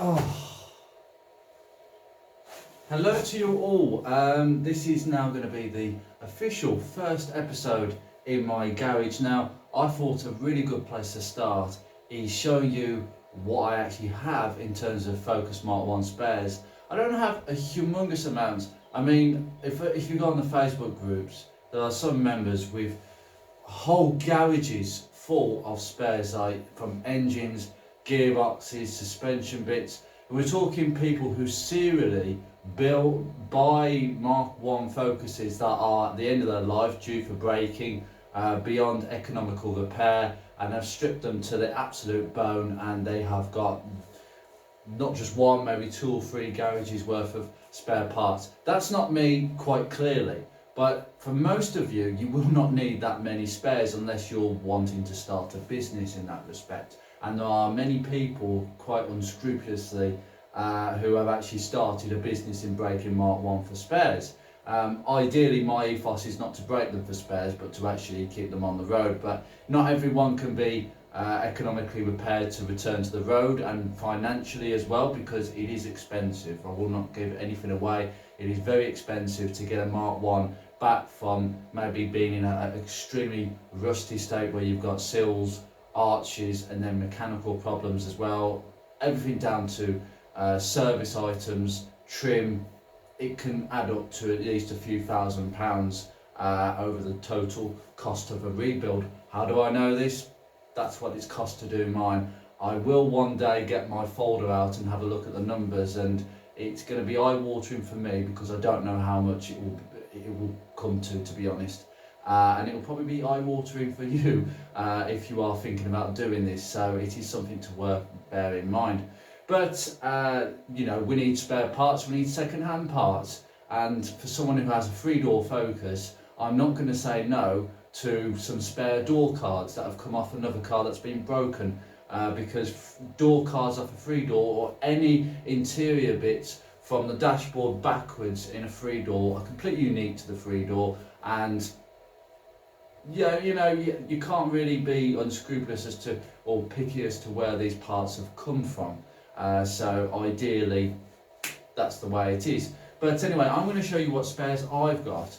Oh, hello to you all. This is now going to be the official first episode in my garage. Now, I thought a really good place to start is showing you what I actually have in terms of Focus Mark 1 spares. I don't have a humongous amount. I mean, if you go on the Facebook groups, there are some members with whole garages full of spares, like from engines, gearboxes, suspension bits. And we're talking people who serially buy Mark 1 Focuses that are at the end of their life, due for breaking, beyond economical repair, and have stripped them to the absolute bone, and they have got not just one, maybe 2 or 3 garages worth of spare parts. That's not me, quite clearly. But for most of you, you will not need that many spares unless you're wanting to start a business in that respect. And there are many people, quite unscrupulously, who have actually started a business in breaking Mark 1 for spares. Ideally, my ethos is not to break them for spares, but to actually keep them on the road. But not everyone can be economically prepared to return to the road, and financially as well, because it is expensive. I will not give anything away. It is very expensive to get a Mark 1 back from maybe being in an extremely rusty state where you've got sills, arches, and then mechanical problems as well. Everything down to service items, trim. It can add up to at least a few £1,000s over the total cost of a rebuild. How do I know this? That's what it's cost to do mine. I will one day get my folder out and have a look at the numbers, and it's going to be eye-watering for me because I don't know how much it will come to be honest. And it will probably be eye-watering for you if you are thinking about doing this. So it is something to bear in mind. But you know, we need spare parts, we need second-hand parts, and for someone who has a 3-door Focus, I'm not going to say no to some spare door cards that have come off another car that's been broken, because door cards off a 3-door, or any interior bits from the dashboard backwards in a 3-door, are completely unique to the 3-door. And yeah, you know, you can't really be unscrupulous as to, or picky as to where these parts have come from. So ideally, that's the way it is. But anyway, I'm going to show you what spares I've got.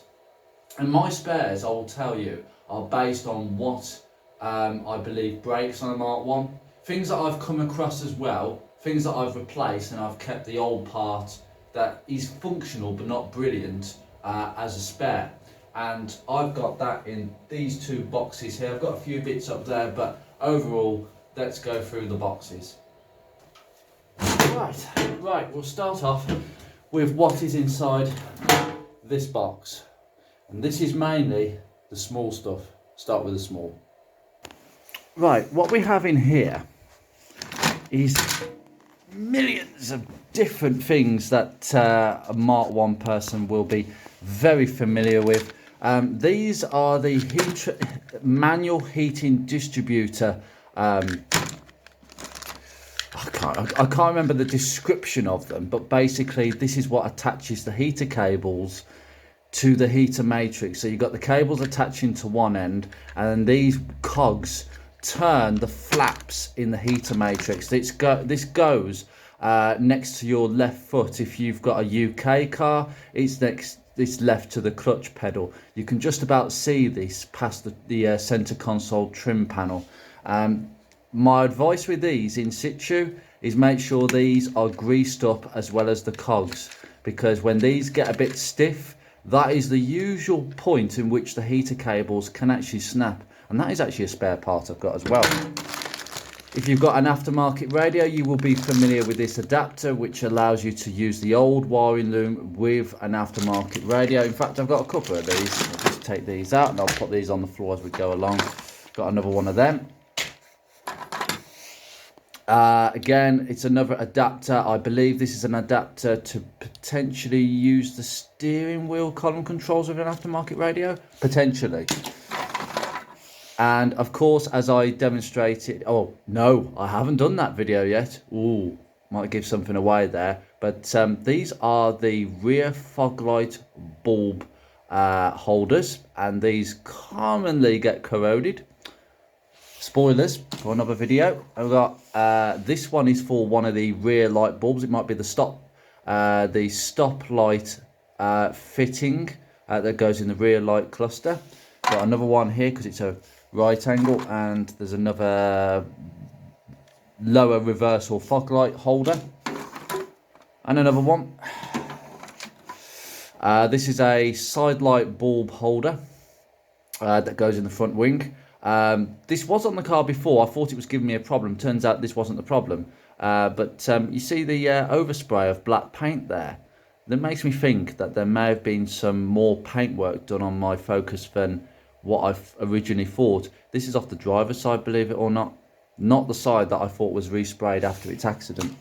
And my spares, I will tell you, are based on what I believe breaks on a Mark 1. Things that I've come across as well, things that I've replaced, and I've kept the old part that is functional but not brilliant as a spare. And I've got that in these 2 boxes here. I've got a few bits up there, but overall, let's go through the boxes. Right, we'll start off with what is inside this box. And this is mainly the small stuff. Start with the small. Right, what we have in here is millions of different things that a Mark 1 person will be very familiar with. These are the manual heating distributor. I can't remember the description of them, but basically this is what attaches the heater cables to the heater matrix. So you've got the cables attaching to one end, and these cogs turn the flaps in the heater matrix. This goes next to your left foot. If you've got a UK car, it's left to the clutch pedal. You can just about see this past the center console trim panel. My advice with these in situ is make sure these are greased up as well as the cogs, because when these get a bit stiff, that is the usual point in which the heater cables can actually snap. And that is actually a spare part I've got as well. If you've got an aftermarket radio, you will be familiar with this adapter, which allows you to use the old wiring loom with an aftermarket radio. In fact, I've got a couple of these. I'll just take these out and I'll put these on the floor as we go along. Got another one of them. Again, it's another adapter. I believe this is an adapter to potentially use the steering wheel column controls of an aftermarket radio, potentially. And of course, as I demonstrated, oh no, I haven't done that video yet. Ooh, might give something away there. But these are the rear fog light bulb holders, and these commonly get corroded. spoilers for another video. I've got this one is for one of the rear light bulbs. It might be the stop light fitting that goes in the rear light cluster. Got another one here because it's a right angle, and there's another lower reversal fog light holder, and another one. This is a side light bulb holder that goes in the front wing. This was on the car before. I thought it was giving me a problem. Turns out this wasn't the problem. But you see the overspray of black paint there? That makes me think that there may have been some more paintwork done on my Focus than what I originally thought. This is off the driver's side, believe it or not. Not the side that I thought was resprayed after its accident.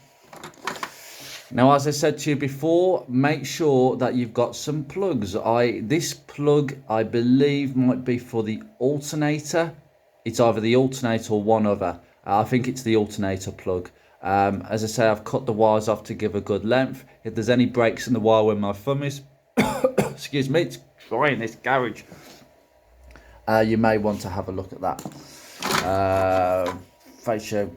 Now, as I said to you before, make sure that you've got some plugs. This plug, I believe, might be for the alternator. It's either the alternator or one other. I think it's the alternator plug. As I say, I've cut the wires off to give a good length. If there's any breaks in the wire where my thumb is, excuse me, it's dry in this garage. You may want to have a look at that. Fascia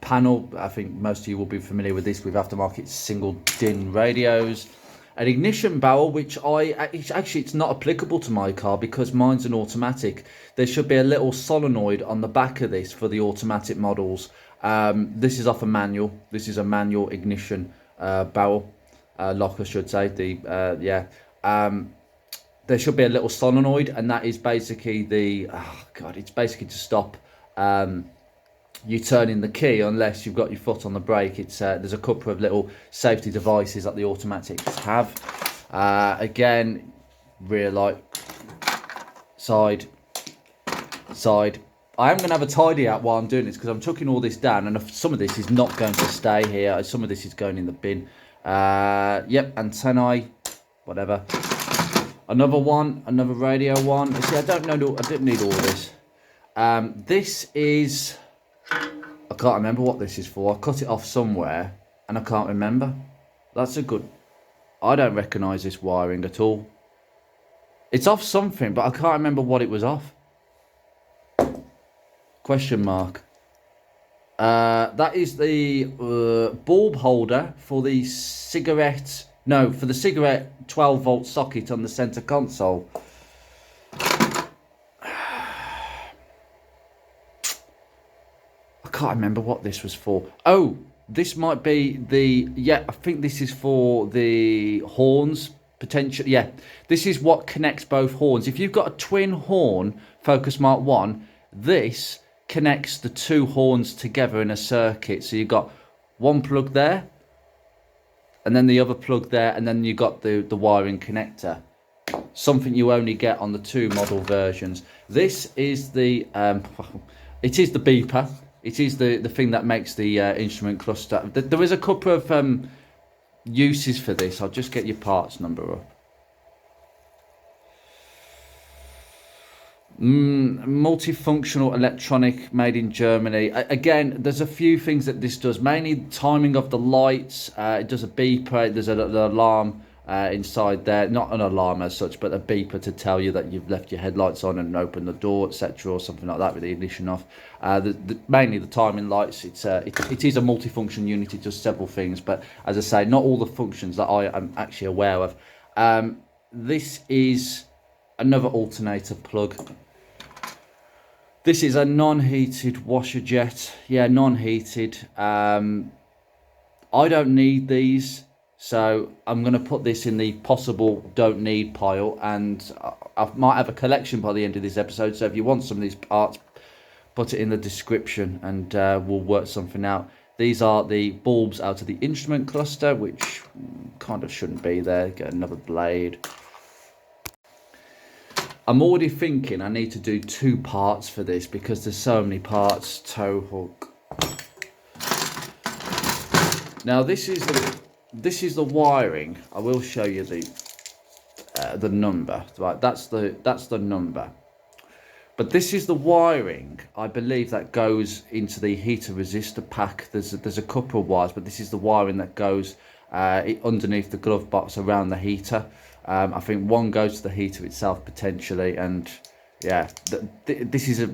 panel. I think most of you will be familiar with this with aftermarket single DIN radios. An ignition barrel, which it's not applicable to my car because mine's an automatic. There should be a little solenoid on the back of this for the automatic models. This is off a manual. This is a manual ignition barrel lock, I should say. There should be a little solenoid, and that is basically it's basically to stop you turning the key unless you've got your foot on the brake. There's a couple of little safety devices that the automatics have. Again, rear light, side. I am going to have a tidy out while I'm doing this because I'm chucking all this down, and some of this is not going to stay here. Some of this is going in the bin. Yep, antennae, whatever. Another one, another radio one. See, I don't need all this. This is, I can't remember what this is for. I cut it off somewhere and I can't remember. I don't recognise this wiring at all. It's off something, but I can't remember what it was off. Question mark. That is the bulb holder for the cigarette. No, for the cigarette 12-volt socket on the centre console. I can't remember what this was for. Oh, this might be I think this is for the horns, potentially. Yeah, this is what connects both horns. If you've got a twin horn Focus Mark 1, this connects the two horns together in a circuit. So you've got one plug there, and then the other plug there, and then you got the wiring connector. Something you only get on the 2 model versions. This is the it is the beeper. It is the thing that makes the instrument cluster. There is a couple of uses for this. I'll just get your parts number up. Multifunctional electronic, made in Germany. Again, there's a few things that this does, mainly timing of the lights. It does a beeper. There's an alarm inside there, not an alarm as such, but a beeper to tell you that you've left your headlights on and open the door, etc., or something like that with the ignition off. Mainly the timing lights. It is a multifunction unit. It does several things, but as I say, not all the functions that I am actually aware of. This is another alternator plug. This is a non-heated washer jet. Yeah, non-heated. I don't need these, so I'm going to put this in the possible don't need pile, and I might have a collection by the end of this episode, so if you want some of these parts, put it in the description and we'll work something out. These are the bulbs out of the instrument cluster, which kind of shouldn't be there. Get another blade. I'm already thinking I need to do 2 parts for this because there's so many parts. Tow hook. Now this is the wiring. I will show you the number. Right, that's the number. But this is the wiring, I believe, that goes into the heater resistor pack. There's a couple of wires, but this is the wiring that goes underneath the glove box around the heater. I think one goes to the heater itself potentially, and yeah, this is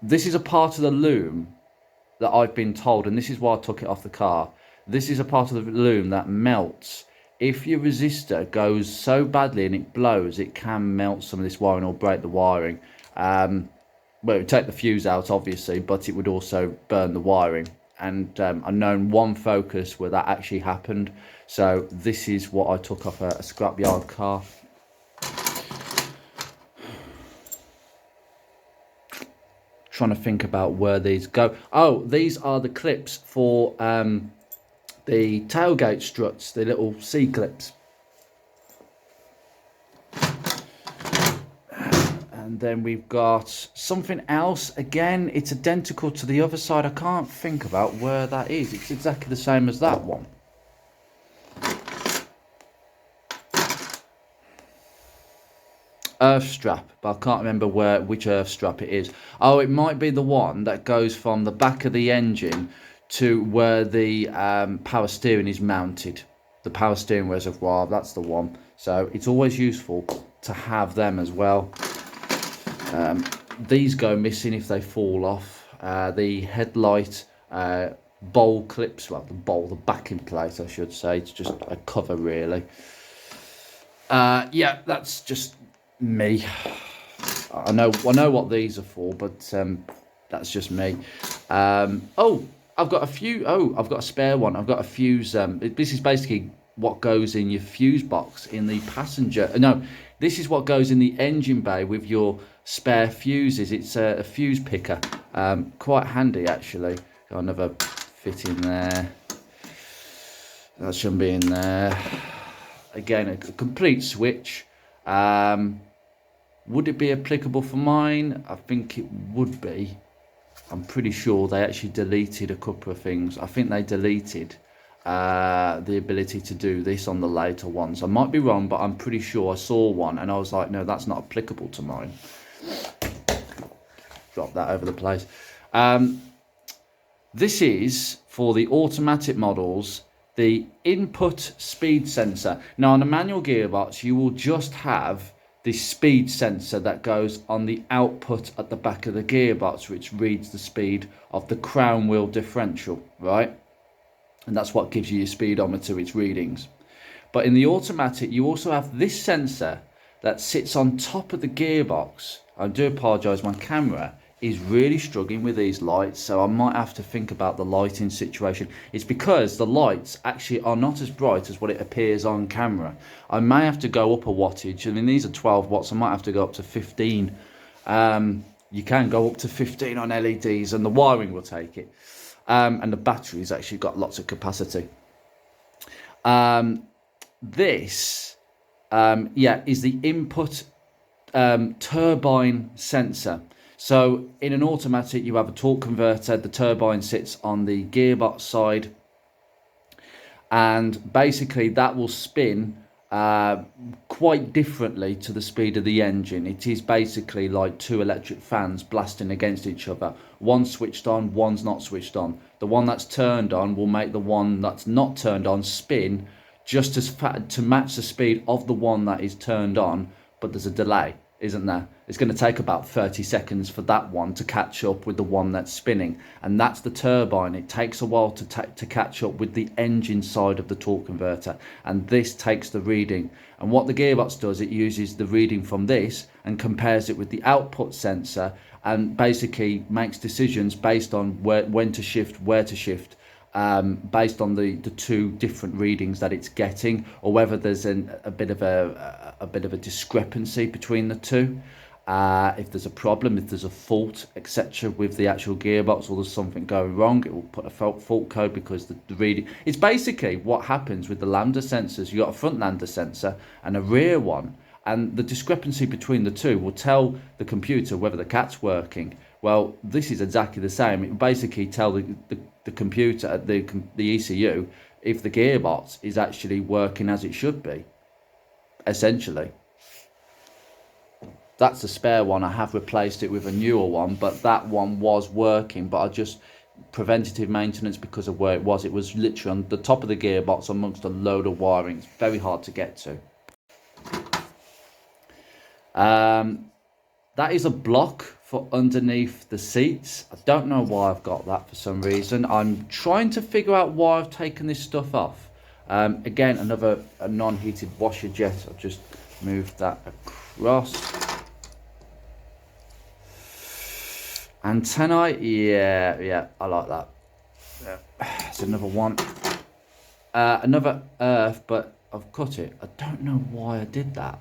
this is a part of the loom that I've been told, and this is why I took it off the car. This is a part of the loom that melts. If your resistor goes so badly and it blows, it can melt some of this wiring or break the wiring. Well, it would take the fuse out, obviously, but it would also burn the wiring. And I've known one Focus where that actually happened. So this is what I took off a scrapyard car. Trying to think about where these go. Oh, these are the clips for the tailgate struts, the little C-clips. And then we've got something else. Again, it's identical to the other side. I can't think about where that is. It's exactly the same as that one. Earth strap, but I can't remember which earth strap it is. Oh, it might be the one that goes from the back of the engine to where the power steering is mounted. The power steering reservoir, that's the one. So it's always useful to have them as well. These go missing if they fall off. The headlight bowl clips, well, the backing plate, I should say. It's just a cover, really. Yeah, that's just me. I know what these are for, but that's just me. Oh, I've got a spare one. I've got a fuse. This is basically what goes in your fuse box in the passenger. No, this is what goes in the engine bay with your spare fuses. It's a fuse picker. Quite handy, actually. Got another fit in there. That shouldn't be in there. Again, a complete switch. Would it be applicable for mine? I think it would be. I'm pretty sure they actually deleted a couple of things. I think they deleted the ability to do this on the later ones. I might be wrong, but I'm pretty sure I saw one and I was like, no, that's not applicable to mine. Drop that over the place. This is for the automatic models, the input speed sensor. Now on a manual gearbox, you will just have the speed sensor that goes on the output at the back of the gearbox, which reads the speed of the crown wheel differential, right? And that's what gives you your speedometer, its readings. But in the automatic, you also have this sensor that sits on top of the gearbox. I do apologise, my camera is really struggling with these lights, so I might have to think about the lighting situation. It's because the lights actually are not as bright as what it appears on camera. I may have to go up a wattage. I mean, these are 12 watts. I might have to go up to 15. You can go up to 15 on LEDs, and the wiring will take it. And the battery's actually got lots of capacity. This, is the input turbine sensor. So in an automatic, you have a torque converter. The turbine sits on the gearbox side, and basically that will spin quite differently to the speed of the engine. It is basically like two electric fans blasting against each other. One's switched on, one's not switched on. The one that's turned on will make the one that's not turned on spin just as fast to match the speed of the one that is turned on, but there's a delay, isn't there? It's going to take about 30 seconds for that one to catch up with the one that's spinning, and that's the turbine. It takes a while to catch up with the engine side of the torque converter, and this takes the reading. And what the gearbox does, it uses the reading from this and compares it with the output sensor, and basically makes decisions based on when to shift, where to shift, based on the two different readings that it's getting, or whether there's a bit of a discrepancy between the two. If there's a problem, if there's a fault, etc. with the actual gearbox, or there's something going wrong, it will put a fault code, because the reading, it's basically what happens with the lambda sensors. You got a front lambda sensor and a rear one, and the discrepancy between the two will tell the computer whether the cat's working. Well, this is exactly the same. It will basically tell the computer, the ECU, if the gearbox is actually working as it should be, essentially. That's a spare one. I have replaced it with a newer one, but that one was working, but I just preventative maintenance because of where it was. It was literally on the top of the gearbox amongst a load of wiring. It's very hard to get to. That is a block for underneath the seats. I don't know why I've got that for some reason. I'm trying to figure out why I've taken this stuff off. Again, another non-heated washer jet. I'll just move that across. Antennae, yeah, I like that. Yeah. It's another one. Another earth, but I've cut it. I don't know why I did that.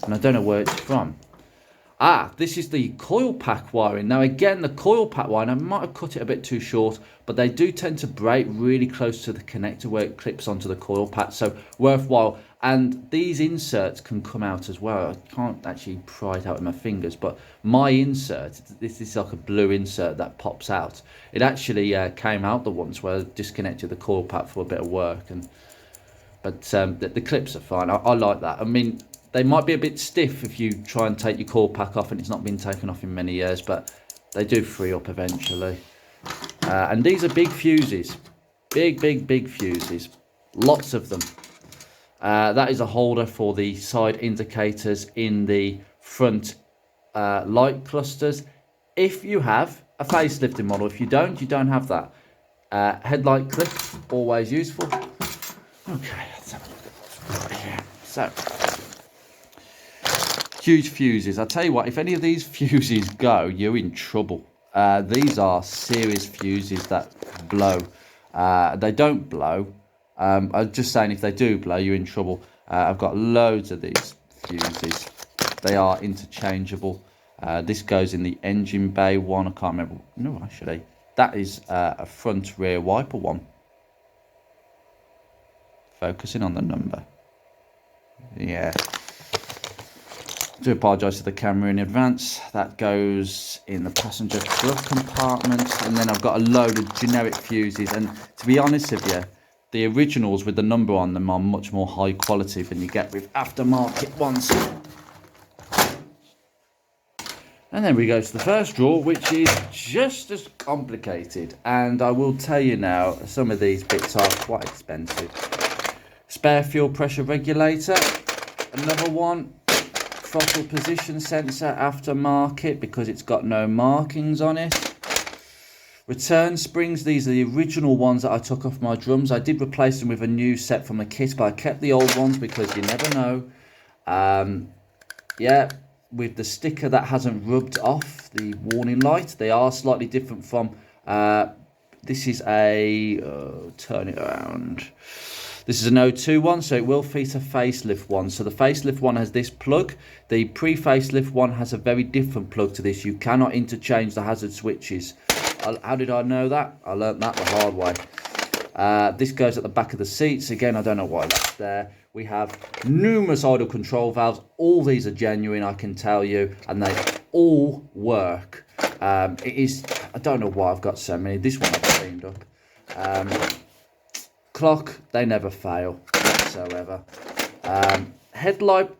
And I don't know where it's from. This is the coil pack wiring. Now again, the coil pack wiring, I might have cut it a bit too short, but they do tend to break really close to the connector where it clips onto the coil pack, so worthwhile. And these inserts can come out as well. I can't actually pry it out with my fingers, but my insert, this is like a blue insert that pops out. It actually came out the once where I disconnected the coil pack for a bit of work, but the clips are fine. I like that. I mean, they might be a bit stiff if you try and take your coil pack off and it's not been taken off in many years, but they do free up eventually. And these are big fuses. Big fuses. Lots of them. That is a holder for the side indicators in the front light clusters. If you have a facelifted model, if you don't have that. Headlight clip, always useful. Okay, let's have a look at what's right here. So, huge fuses. I tell you what, if any of these fuses go, you're in trouble. These are serious fuses that blow. They don't blow. I'm just saying, if they do blow, you're in trouble. I've got loads of these fuses. They are interchangeable. This goes in the engine bay one. I can't remember. No, actually, that is a front rear wiper one. Focusing on the number. Yeah. I do apologise to the camera in advance. That goes in the passenger glove compartment. And then I've got a load of generic fuses. And to be honest with you, the originals with the number on them are much more high quality than you get with aftermarket ones. And then we go to the first drawer, which is just as complicated. And I will tell you now, some of these bits are quite expensive. Spare fuel pressure regulator. Another one. Throttle position sensor, aftermarket, because it's got no markings on it. Return springs. These are the original ones that I took off my drums. I did replace them with a new set from the kit, but I kept the old ones because you never know. Yeah, with the sticker that hasn't rubbed off the warning light. They are slightly different from this is a turn it around. This is an O2 one, so it will fit a facelift one. So the facelift one has this plug. The pre-facelift one has a very different plug to this. You cannot interchange the hazard switches. How did I know that? I learnt that the hard way. This goes at the back of the seats. Again, I don't know why that's there. We have numerous idle control valves. All these are genuine, I can tell you, and they all work. It is, I don't know why I've got so many. This one I've cleaned up. Clock, they never fail whatsoever. Headlight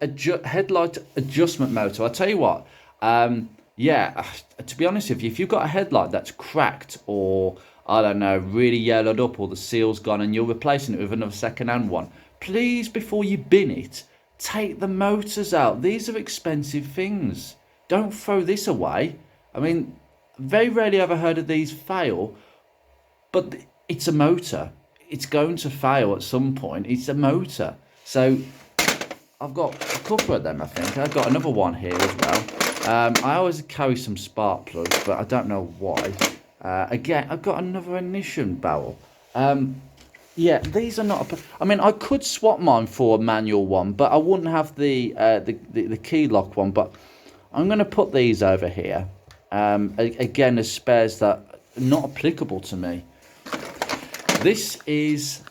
adjustment motor. I'll tell you what, yeah, to be honest with you, if you've got a headlight that's cracked or, I don't know, really yellowed up or the seal's gone and you're replacing it with another second-hand one, please, before you bin it, take the motors out. These are expensive things. Don't throw this away. I mean, very rarely ever heard of these fail, but it's a motor. It's going to fail at some point. It's a motor. So I've got a couple of them, I think. I've got another one here as well. I always carry some spark plugs, but I don't know why. Again, I've got another ignition barrel. Yeah, these are not... I mean, I could swap mine for a manual one, but I wouldn't have the key lock one. But I'm going to put these over here. Again, as spares that are not applicable to me. This is...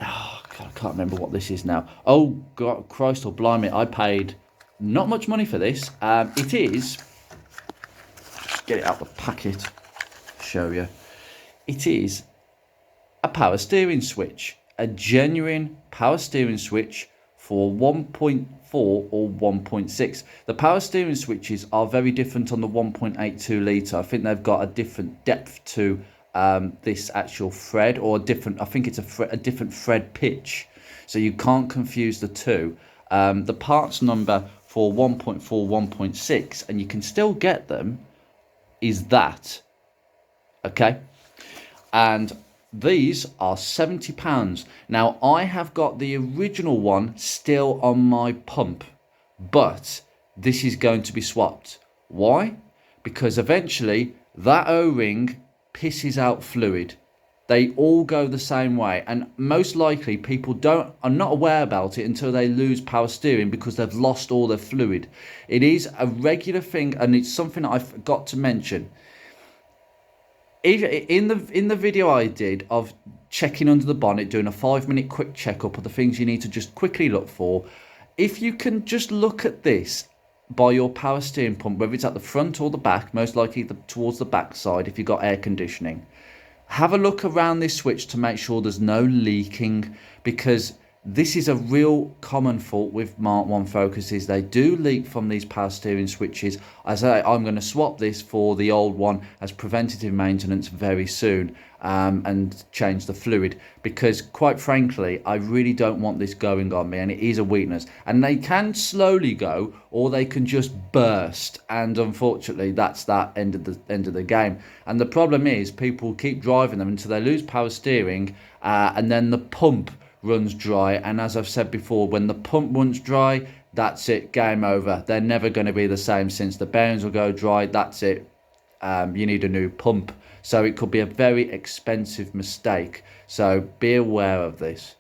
Oh, God, I can't remember what this is now. Oh, God, Christ or blimey, I paid not much money for this. It is... Just get it out of the packet. Show you. It is a power steering switch. A genuine power steering switch for 1.4 or 1.6. The power steering switches are very different on the 1.82 litre. I think they've got a different depth to... this actual thread, or a different, I think it's a different thread pitch, so you can't confuse the two. The parts number 1.4, 1.6, and you can still get them, is that. Okay? And these are £70. Now, I have got the original one still on my pump, but this is going to be swapped. Why? Because eventually that O-ring pisses out fluid. They all go the same way, and most likely people are not aware about it until they lose power steering because they've lost all their fluid. It is a regular thing, and it's something I forgot to mention. In the video I did of checking under the bonnet, doing a 5-minute quick checkup of the things you need to just quickly look for, if you can just look at this by your power steering pump, whether it's at the front or the back, most likely towards the back side if you've got air conditioning, have a look around this switch to make sure there's no leaking, because this is a real common fault with MK1 Focuses. They do leak from these power steering switches. As I'm going to swap this for the old one as preventative maintenance very soon, and change the fluid, because quite frankly I really don't want this going on me, and it is a weakness, and they can slowly go or they can just burst, and unfortunately that's that end of the game. And the problem is people keep driving them until they lose power steering, and then the pump runs dry, and as I've said before, when the pump runs dry, that's it, game over. They're never going to be the same since the bearings will go dry. That's it. You need a new pump. So it could be a very expensive mistake. So be aware of this.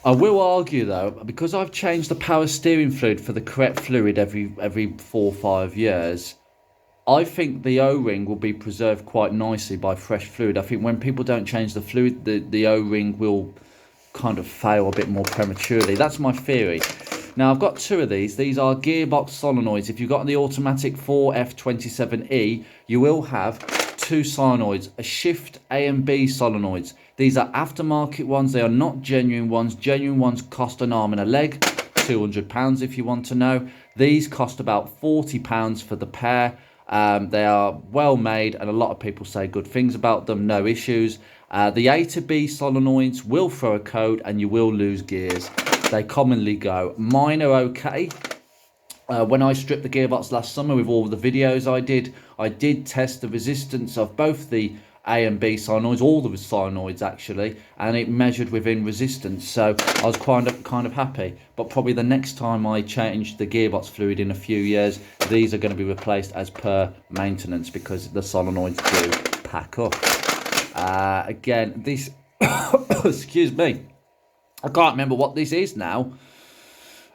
I will argue though, because I've changed the power steering fluid for the correct fluid every 4 or 5 years, I think the O-ring will be preserved quite nicely by fresh fluid. I think when people don't change the fluid, the O-ring will kind of fail a bit more prematurely. That's my theory. Now, I've got 2 of these. These are gearbox solenoids. If you've got the automatic 4F27E, you will have 2 solenoids, a shift A and B solenoids. These are aftermarket ones. They are not genuine ones. Genuine ones cost an arm and a leg, £200 if you want to know. These cost about £40 for the pair. They are well made, and a lot of people say good things about them, no issues. The A to B solenoids will throw a code and you will lose gears. They commonly go. Mine are okay. When I stripped the gearbox last summer with all the videos I did test the resistance of both the A and B solenoids, all the solenoids actually, and it measured within resistance, so I was kind of happy. But probably the next time I change the gearbox fluid in a few years, these are going to be replaced as per maintenance, because the solenoids do pack up. Again, this excuse me, I can't remember what this is now.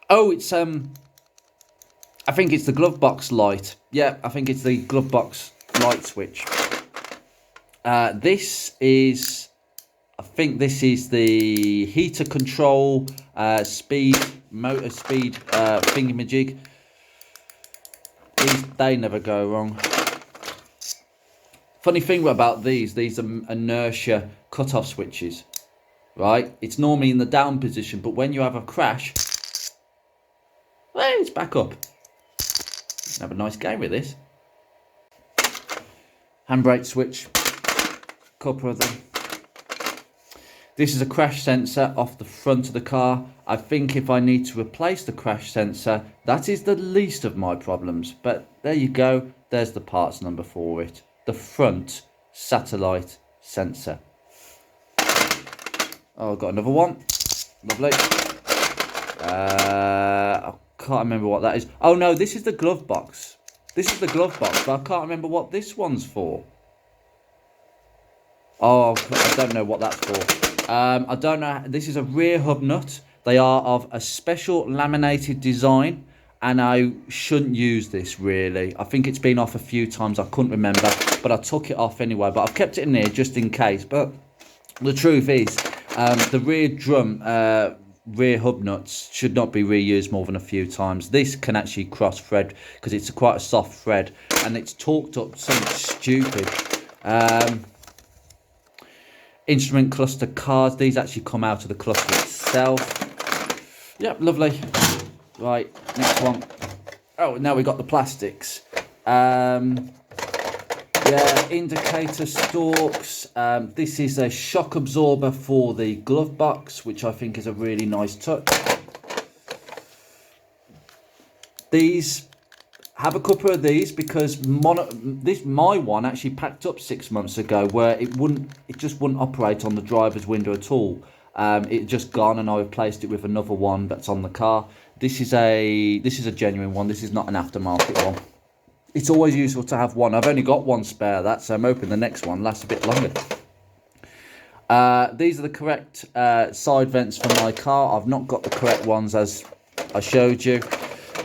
Oh, it's I think it's the glove box light. Yeah, I think it's the glove box light switch. This is, I think this is the heater control, motor speed thingamajig. They never go wrong. Funny thing about these are inertia cutoff switches, right? It's normally in the down position, but when you have a crash, well, it's back up. Have a nice game with this. Handbrake switch. Couple of them. This is a crash sensor off the front of the car. I think if I need to replace the crash sensor, that is the least of my problems. But there you go. There's the parts number for it. The front satellite sensor. Oh, I've got another one. Lovely. I can't remember what that is. Oh no, this is the glove box. This is the glove box, but I can't remember what this one's for. Oh, I don't know what that's for. I don't know. This is a rear hub nut. They are of a special laminated design, and I shouldn't use this really. I think it's been off a few times. I couldn't remember, but I took it off anyway. But I've kept it in there just in case. But the truth is, the rear hub nuts should not be reused more than a few times. This can actually cross thread because it's quite a soft thread, and it's torqued up something stupid. Instrument cluster cards, these actually come out of the cluster itself. Yep, lovely. Right, next one. Oh, now we got the plastics. Yeah, indicator stalks. This is a shock absorber for the glove box, which I think is a really nice touch. these, have a couple of these, because my one actually packed up 6 months ago, where it just wouldn't operate on the driver's window at all. It just gone, and I replaced it with another one that's on the car. This is a genuine one. This is not an aftermarket one. It's always useful to have one. I've only got one spare, so I'm hoping the next one lasts a bit longer. These are the correct side vents for my car. I've not got the correct ones as I showed you.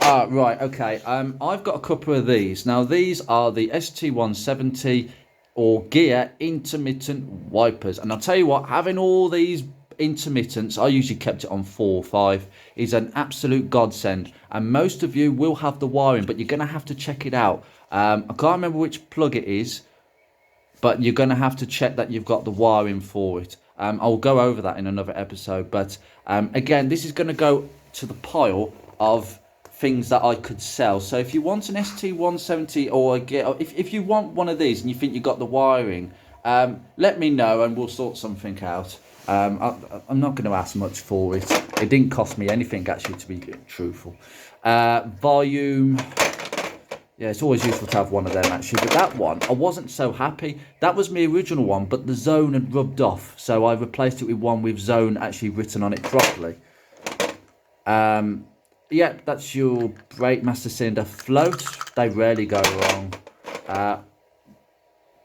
Right, okay. I've got a couple of these. Now, these are the ST170 or gear intermittent wipers. And I'll tell you what, having all these intermittents, I usually kept it on 4 or 5, is an absolute godsend. And most of you will have the wiring, but you're going to have to check it out. I can't remember which plug it is, but you're going to have to check that you've got the wiring for it. I'll go over that in another episode. But again, this is going to go to the pile of things that I could sell. So if you want an ST170 or if you want one of these and you think you got the wiring, let me know and we'll sort something out. I'm not going to ask much for it. It didn't cost me anything, actually, to be truthful. Volume. Yeah, it's always useful to have one of them, actually. But that one, I wasn't so happy. That was my original one, but the zone had rubbed off. So I replaced it with one with zone actually written on it properly. Yeah, that's your brake master cylinder float. They rarely go wrong.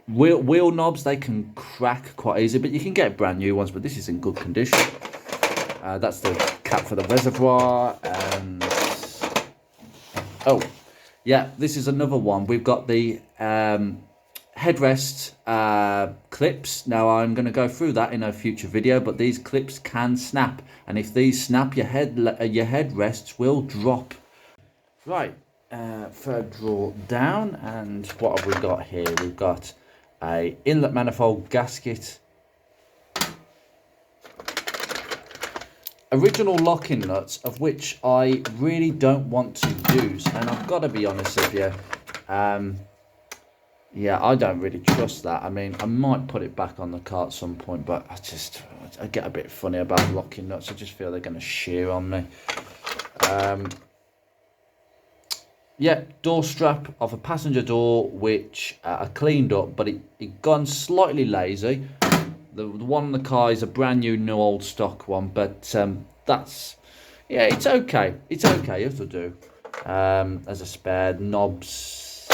Wheel knobs, they can crack quite easy, but you can get brand new ones, but this is in good condition. That's the cap for the reservoir. And oh, yeah, this is another one. We've got the headrest clips. Now, I'm going to go through that in a future video, but these clips can snap, and if these snap, your headrests will drop. Right, third drawer down, and what have we got here? We've got a inlet manifold gasket, original locking nuts, of which I really don't want to use, and I've got to be honest with you, yeah, I don't really trust that. I mean, I might put it back on the car at some point, but I get a bit funny about locking nuts. I just feel they're going to shear on me. Yeah, door strap of a passenger door, which I cleaned up, but it gone slightly lazy. The one in the car is a brand new old stock one, but that's, yeah, it's okay. It's okay, it'll do. As a spare, knobs.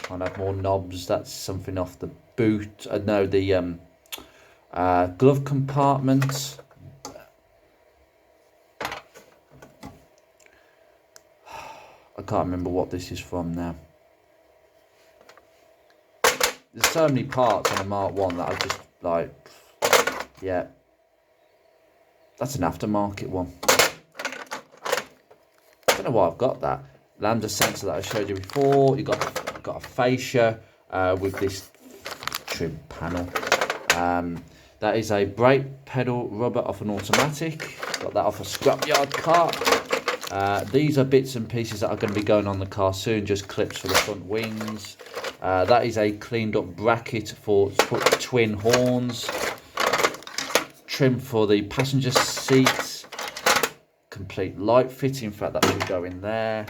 I'll have more knobs. That's something off the boot. No, the glove compartment. I can't remember what this is from now. There's so many parts on a Mark 1 that I just like, yeah. That's an aftermarket one. I don't know why I've got that. Lambda sensor that I showed you before. You got a fascia with this trim panel. That is a brake pedal rubber off an automatic. Got that off a scrapyard cart. These are bits and pieces that are going to be going on the car soon, just clips for the front wings. That is a cleaned up bracket for twin horns. Trim for the passenger seats. Complete light fitting, in fact that should go in there.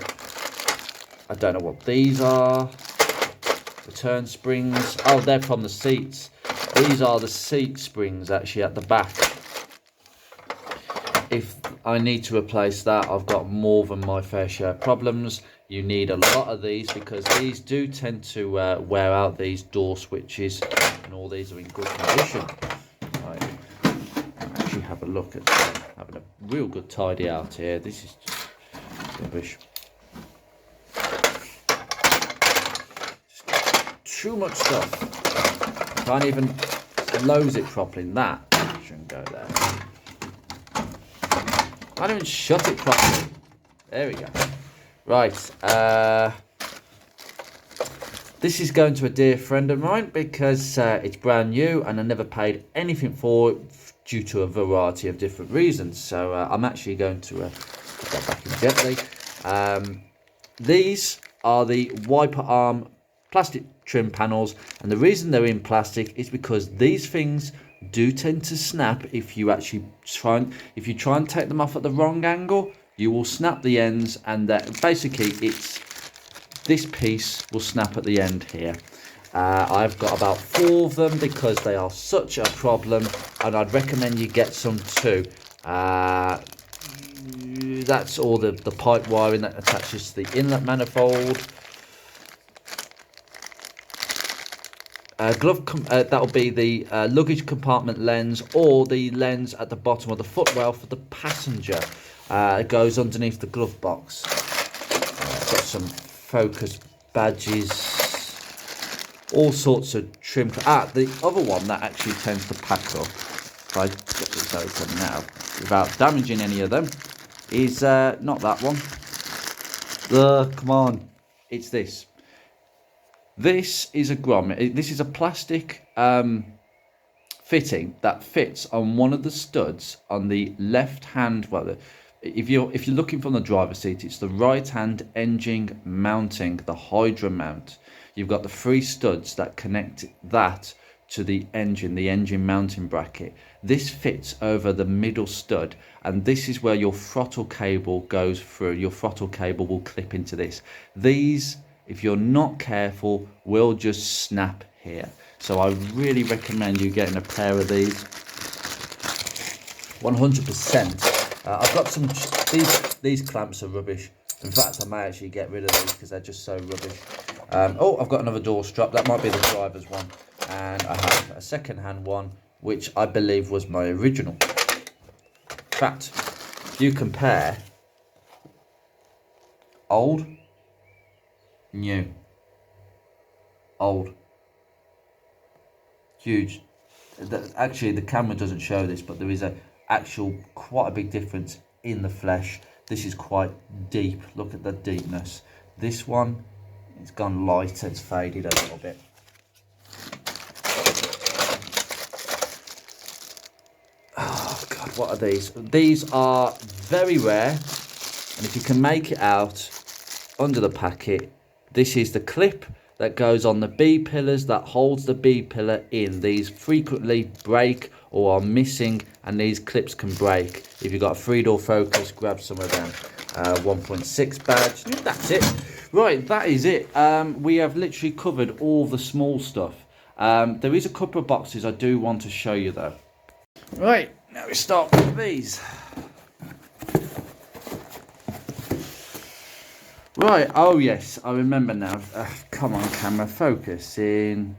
I don't know what these are. Return springs. Oh, they're from the seats. These are the seat springs actually at the back. If I need to replace that, I've got more than my fair share of problems. You need a lot of these because these do tend to wear out, these door switches, and all these are in good condition. Right. Actually have a look at having a real good tidy out here. This is just rubbish. Too much stuff. Can't even close it properly. That shouldn't go there. Can't even shut it properly. There we go. Right. This is going to a dear friend of mine because it's brand new and I never paid anything for it due to a variety of different reasons. So I'm actually going to put that back in gently. These are the wiper arm plastic trim panels, and the reason they're in plastic is because these things do tend to snap if you actually try and take them off at the wrong angle. you will snap the ends, and basically this piece will snap at the end here. I've got about 4 of them because they are such a problem, and I'd recommend you get some too. That's all the pipe wiring that attaches to the inlet manifold. That'll be the luggage compartment lens, or the lens at the bottom of the footwell for the passenger. It goes underneath the glove box. Got some focus badges, all sorts of trim. The other one that actually tends to pack up, if I get this open now without damaging any of them, is not that one. Come on, it's this. This is a grommet. This is a plastic fitting that fits on one of the studs on the left hand. Well, if you're looking from the driver's seat, it's the right hand engine mounting, the hydro mount. You've got the 3 studs that connect that to the engine mounting bracket. This fits over the middle stud, and this is where your throttle cable goes through. Your throttle cable will clip into this. These, if you're not careful, will just snap here. So I really recommend you getting a pair of these. 100%. I've got some, these clamps are rubbish. In fact, I may actually get rid of these because they're just so rubbish. Oh, I've got another door strap. That might be the driver's one. And I have a second-hand one, which I believe was my original. In fact, if you compare old, new, old, huge. Actually, the camera doesn't show this, but there is quite a big difference in the flesh. This is quite deep. Look at the deepness. This one, it's gone lighter, it's faded a little bit. Oh God, what are these? These are very rare, and if you can make it out under the packet, this is the clip that goes on the B pillars that holds the B pillar in. These frequently break or are missing, and these clips can break. If you've got a 3-door Focus, grab some of them. 1.6 badge, that's it. Right, that is it. We have literally covered all the small stuff. There is a couple of boxes I do want to show you though. Right, now we start with these. Right, oh yes, I remember now. Come on camera, focus in.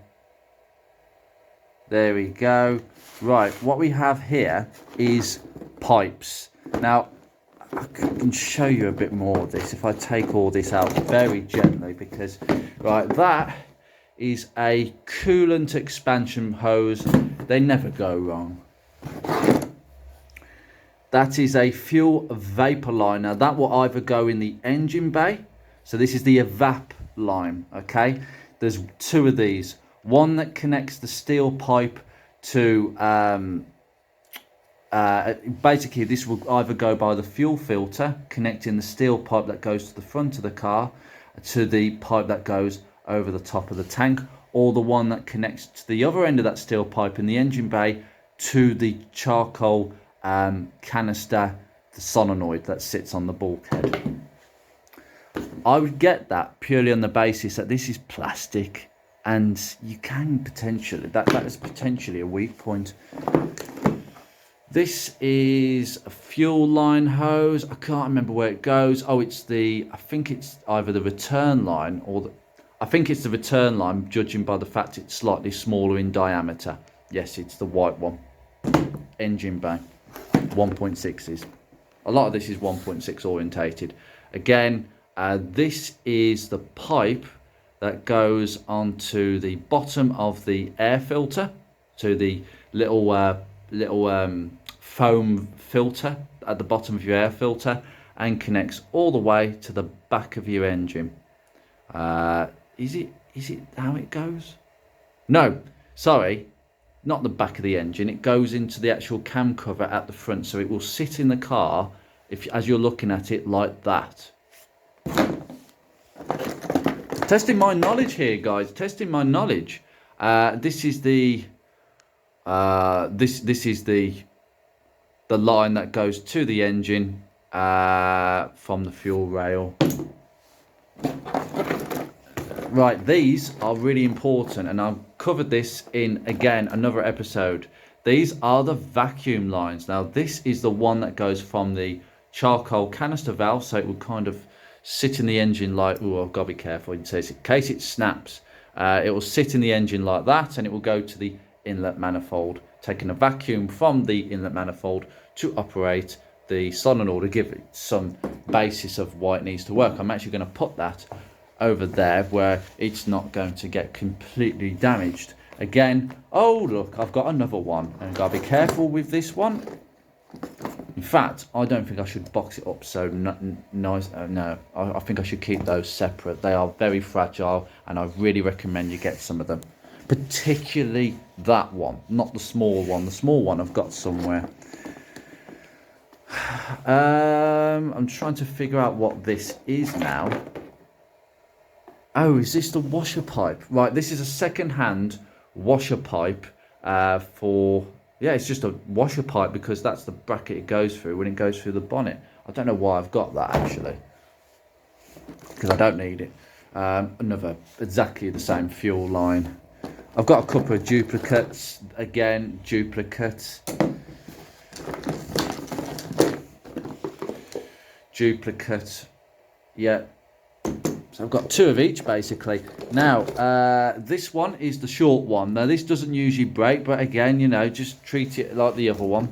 There we go. Right, what we have here is pipes. Now, I can show you a bit more of this if I take all this out very gently, because, right, that is a coolant expansion hose. They never go wrong. That is a fuel vapor liner. That will either go in the engine bay. So this is the evap line, okay? There's 2 of these. One that connects the steel pipe to, basically this will either go by the fuel filter, connecting the steel pipe that goes to the front of the car to the pipe that goes over the top of the tank, or the one that connects to the other end of that steel pipe in the engine bay to the charcoal canister, the solenoid that sits on the bulkhead. I would get that purely on the basis that this is plastic, and you can potentially, that is potentially a weak point. This is a fuel line hose. I can't remember where it goes. Oh, it's I think it's either the return line or I think it's the return line, judging by the fact it's slightly smaller in diameter. Yes, it's the white one. Engine bay. 1.6s. A lot of this is 1.6 orientated. Again, this is the pipe that goes onto the bottom of the air filter, to the little foam filter at the bottom of your air filter, and connects all the way to the back of your engine. Is it how it goes? No, sorry. Not the back of the engine, it goes into the actual cam cover at the front, so it will sit in the car as you're looking at it like that. Testing my knowledge here, guys, testing my knowledge. This is the this is the line that goes to the engine, from the fuel rail. Right, these are really important, and I've covered this in, again, another episode. These are the vacuum lines. Now, this is the one that goes from the charcoal canister valve, so it will kind of sit in the engine like, oh, I've got to be careful in case it snaps. It will sit in the engine like that, and it will go to the inlet manifold, taking a vacuum from the inlet manifold to operate the solenoid, to give it some basis of why it needs to work. I'm actually going to put that over there where it's not going to get completely damaged. Again, oh look, I've got another one, and I've got to be careful with this one. In fact, I don't think I should box it up so nice. No, I think I should keep those separate. They are very fragile, and I really recommend you get some of them, particularly that one, not the small one. The small one I've got somewhere. I'm trying to figure out what this is now. Oh, is this the washer pipe? Right, this is a second-hand washer pipe for... Yeah, it's just a washer pipe because that's the bracket it goes through when it goes through the bonnet. I don't know why I've got that, actually, because I don't need it. Another exactly the same fuel line. I've got a couple of duplicates. Again, duplicates. Duplicate. Yeah. So I've got two of each, basically. Now, this one is the short one. Now, this doesn't usually break, but again, you know, just treat it like the other one.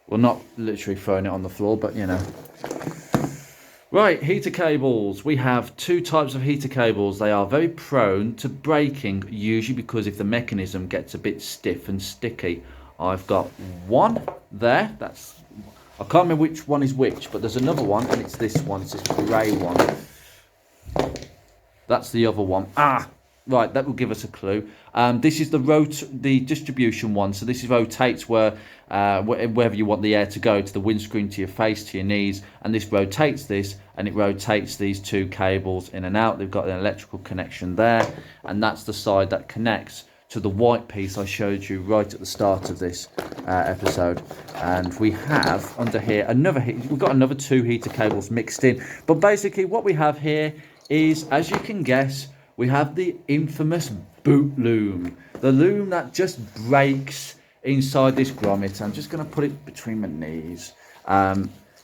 Well, not literally throwing it on the floor, but, you know. Right, heater cables. We have two types of heater cables. They are very prone to breaking, usually because if the mechanism gets a bit stiff and sticky. I've got one there. That's... I can't remember which one is which, but there's another one, and it's this one. It's this grey one. That's the other one. Right, that will give us a clue. This is the distribution one. So this rotates wherever you want the air to go, to the windscreen, to your face, to your knees, and this rotates this, and it rotates these two cables in and out. They've got an electrical connection there, and that's the side that connects to the white piece I showed you right at the start of this episode. And we have under here we've got another two heater cables mixed in, but basically what we have here is, as you can guess, we have the infamous boot loom, the loom that just breaks inside this grommet. I'm just going to put it between my knees.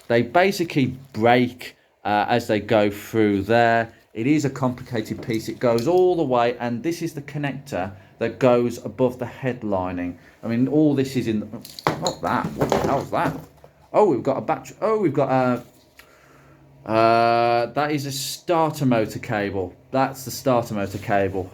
They basically break as they go through there. It is a complicated piece. It goes all the way, and this is the connector that goes above the head lining. I mean, all this is in... Not that. What the hell's that? Oh, we've got a battery. Oh, we've got a... that is a starter motor cable. That's the starter motor cable.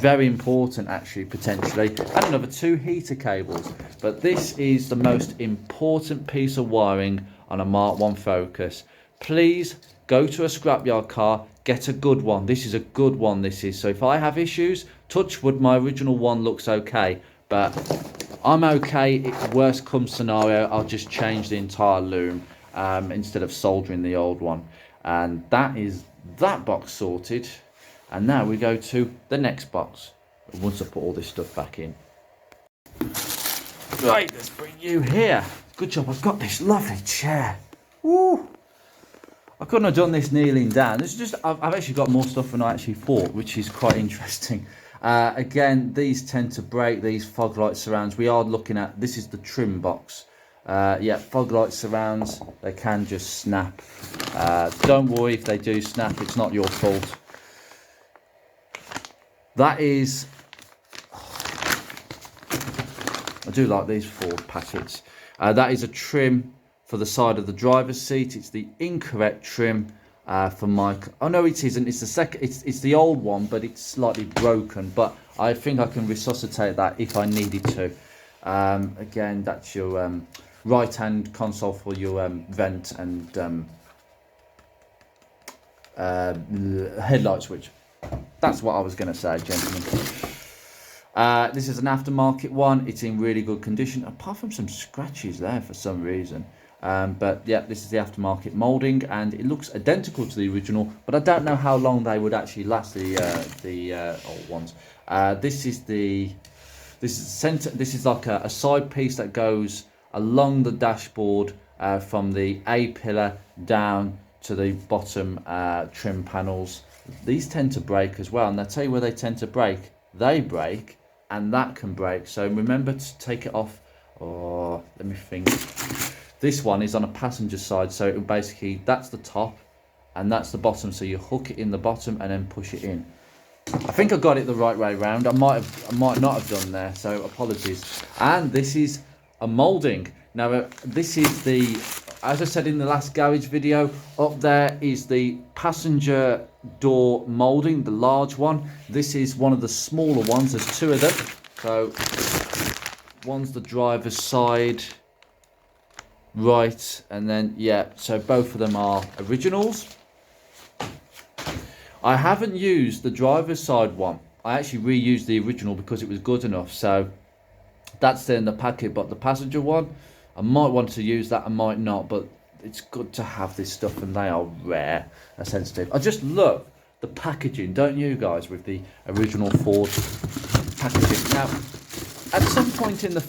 Very important, actually, potentially. And another two heater cables. But this is the most important piece of wiring on a Mark 1 Focus. Please go to a scrapyard car, get a good one. This is a good one, this is. So if I have issues, touch wood, my original one looks okay. But I'm okay. Worst comes scenario, I'll just change the entire loom instead of soldering the old one. And that is that box sorted. And now we go to the next box once I put all this stuff back in. Right, let's bring you here. Good job, I've got this lovely chair. Woo! I couldn't have done this kneeling down. This is just, I've actually got more stuff than I actually thought, which is quite interesting. Again, these tend to break, these fog light surrounds. We are looking at, this is the trim box. Yeah, fog light surrounds, they can just snap. Don't worry if they do snap, it's not your fault. That is, I do like these Ford packets. That is a trim for the side of the driver's seat. It's the incorrect trim for my... Oh no, it isn't. It's the second. It's the old one, but it's slightly broken. But I think I can resuscitate that if I needed to. Again, that's your right-hand console for your vent and headlight switch. That's what I was going to say, gentlemen. This is an aftermarket one. It's in really good condition, apart from some scratches there for some reason. But yeah, this is the aftermarket moulding, and it looks identical to the original, but I don't know how long they would actually last, the old ones. This is center. This is like a side piece that goes along the dashboard from the A pillar down to the bottom trim panels. These tend to break as well, and I'll tell you where they tend to break. They break, and that can break. So remember to take it off. Oh, let me think. This one is on a passenger side, so it basically, that's the top and that's the bottom. So you hook it in the bottom and then push it in. I think I got it the right way around. I might not have done there, so apologies. And this is a moulding. Now this is the, as I said in the last garage video, up there is the passenger door moulding, the large one. This is one of the smaller ones. There's two of them. So one's the driver's side, right, and then yeah, so both of them are originals. I haven't used the driver's side one. I actually reused the original because it was good enough, so that's there in the packet. But the passenger one, I might want to use that, I might not, but it's good to have this stuff, and they are rare and sensitive. I just love the packaging, don't you guys, with the original Ford packaging. Now at some point in the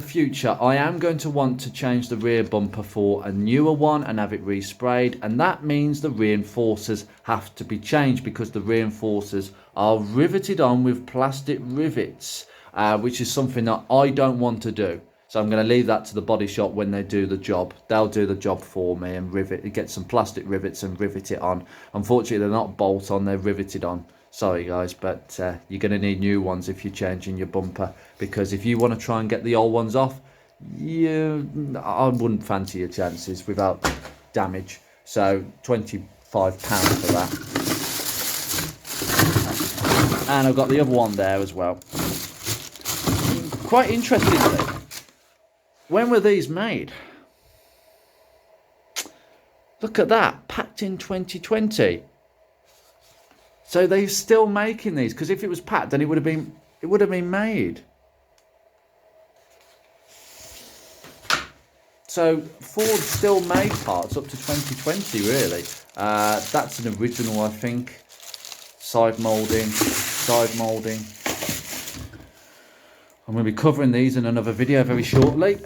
future, I am going to want to change the rear bumper for a newer one and have it resprayed, and that means the reinforcers have to be changed, because the reinforcers are riveted on with plastic rivets, which is something that I don't want to do. So I'm going to leave that to the body shop when they do the job. They'll do the job for me and get some plastic rivets and rivet it on. Unfortunately, they're not bolt on, they're riveted on. Sorry guys, but you're going to need new ones if you're changing your bumper, because if you want to try and get the old ones off, I wouldn't fancy your chances without damage. So £25 for that. And I've got the other one there as well. Quite interestingly, when were these made? Look at that, packed in 2020. So they're still making these, because if it was packed, then it would have been made. So Ford still made parts up to 2020, really. That's an original, I think. Side moulding. I'm going to be covering these in another video very shortly,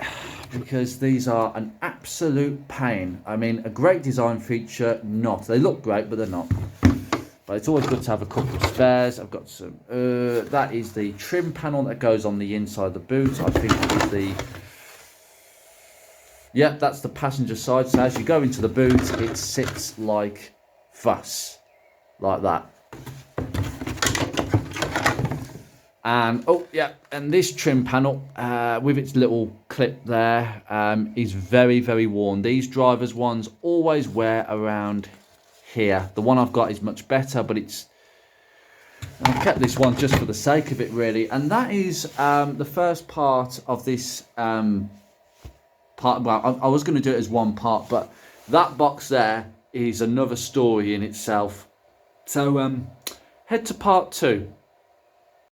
because these are an absolute pain. I mean, a great design feature, not. They look great, but they're not. But it's always good to have a couple of spares. I've got some, that is the trim panel that goes on the inside of the boot. I think it's the, yep, that's the passenger side. So as you go into the boot, it sits like fuss, like that. And oh yeah, and this trim panel with its little clip there is very, very worn. These drivers ones always wear around here. The one I've got is much better, but I've kept this one just for the sake of it, really. And that is the first part of this part. Well, I was going to do it as one part, but that box there is another story in itself. So head to part 2.